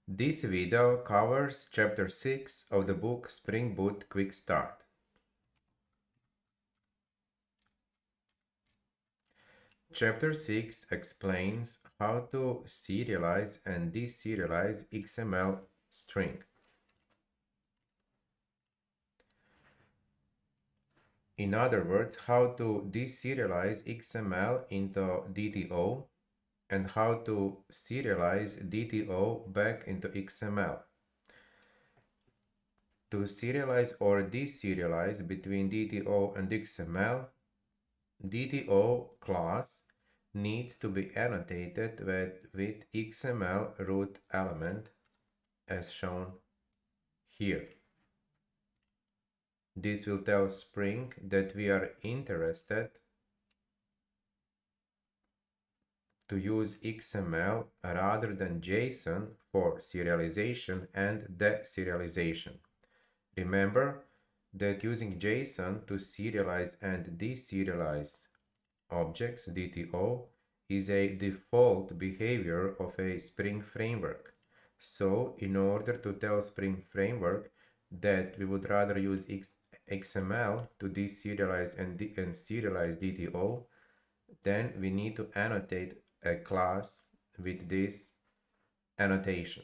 This video covers Chapter 6 of the book Spring Boot Quick Start. Chapter 6 explains how to serialize and deserialize XML string. In other words, how to deserialize XML into DTO and how to serialize DTO back into XML. To serialize or deserialize between DTO and XML, DTO class needs to be annotated with XML root element as shown here. This will tell Spring that we are interested to use XML rather than JSON for serialization and deserialization. Remember that using JSON to serialize and deserialize objects, DTO, is a default behavior of a Spring framework. So, in order to tell Spring framework that we would rather use XML to deserialize and serialize DTO, then we need to annotate a class with this annotation.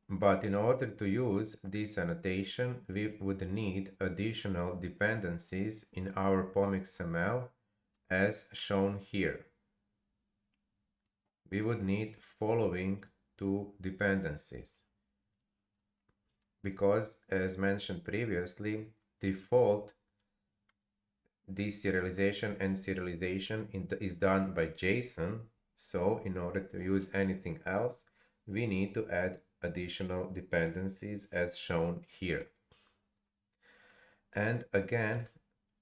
But in order to use this annotation, we would need additional dependencies in our POM.XML as shown here. We would need following two dependencies. Because, as mentioned previously, default deserialization and serialization is done by JSON. So in order to use anything else, we need to add additional dependencies as shown here. And again,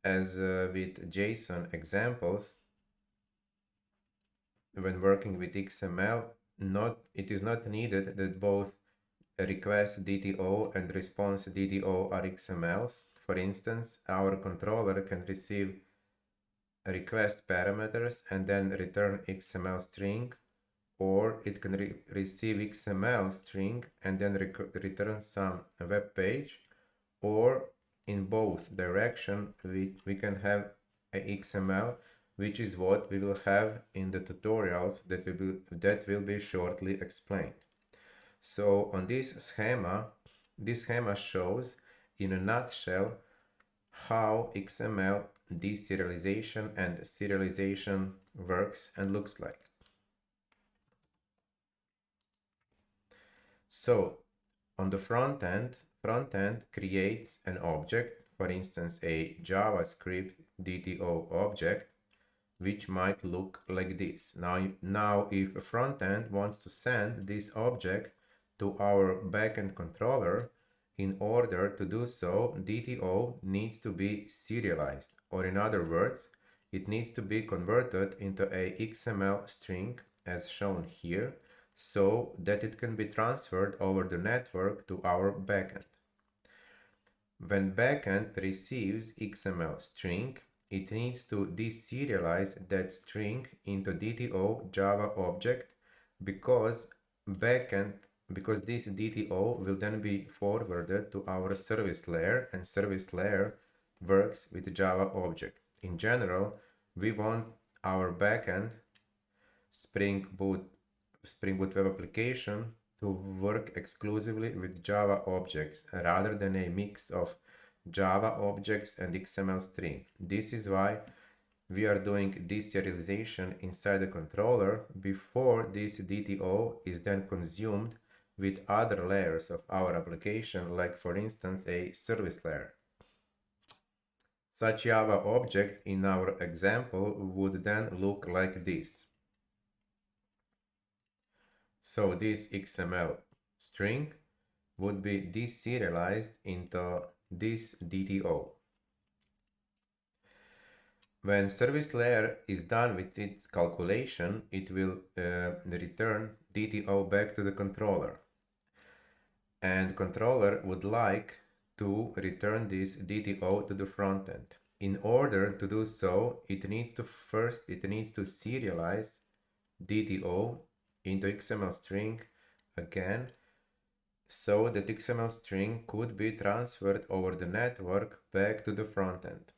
as with JSON examples, when working with XML, it is not needed that both request DTO and response DTO are XMLs. For instance, our controller can receive request parameters and then return XML string, or it can receive XML string and then return some web page, or in both direction we can have a XML, which is what we will have in the tutorials that will be shortly explained. So on this schema shows in a nutshell how XML deserialization and serialization works and looks like. So on the front end creates an object, for instance a JavaScript DTO object, which might look like this. Now if a front end wants to send this object to our backend controller, in order to do so, DTO needs to be serialized, or in other words, it needs to be converted into a XML string as shown here, so that it can be transferred over the network to our backend. When backend receives XML string, it needs to deserialize that string into DTO Java object because this DTO will then be forwarded to our service layer, and service layer works with Java object. In general, we want our backend Spring Boot web application to work exclusively with Java objects rather than a mix of Java objects and XML string. This is why we are doing deserialization inside the controller before this DTO is then consumed with other layers of our application, like for instance a service layer. Such Java object in our example would then look like this. So this XML string would be deserialized into this DTO. When service layer is done with its calculation, it will return DTO back to the controller. And controller would like to return this DTO to the front end. In order to do so, it needs to serialize DTO into XML string again, so that XML string could be transferred over the network back to the frontend.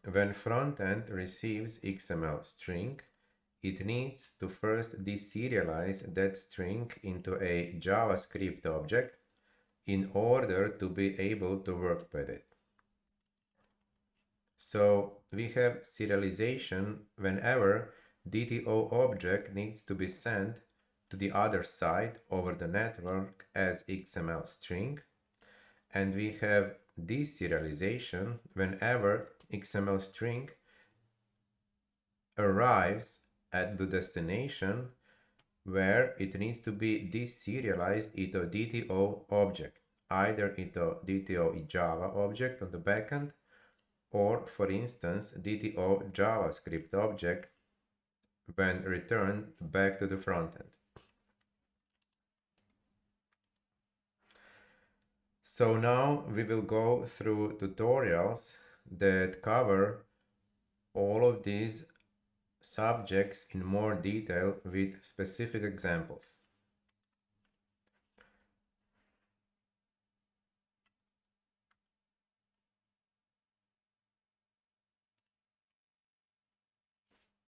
When frontend receives XML string, it needs to first deserialize that string into a JavaScript object in order to be able to work with it. So we have serialization whenever DTO object needs to be sent to the other side over the network as XML string, and we have deserialization whenever XML string arrives at the destination where it needs to be deserialized into DTO object, either into DTO Java object on the backend, or for instance DTO JavaScript object when returned back to the frontend. So now we will go through tutorials that cover all of these subjects in more detail with specific examples.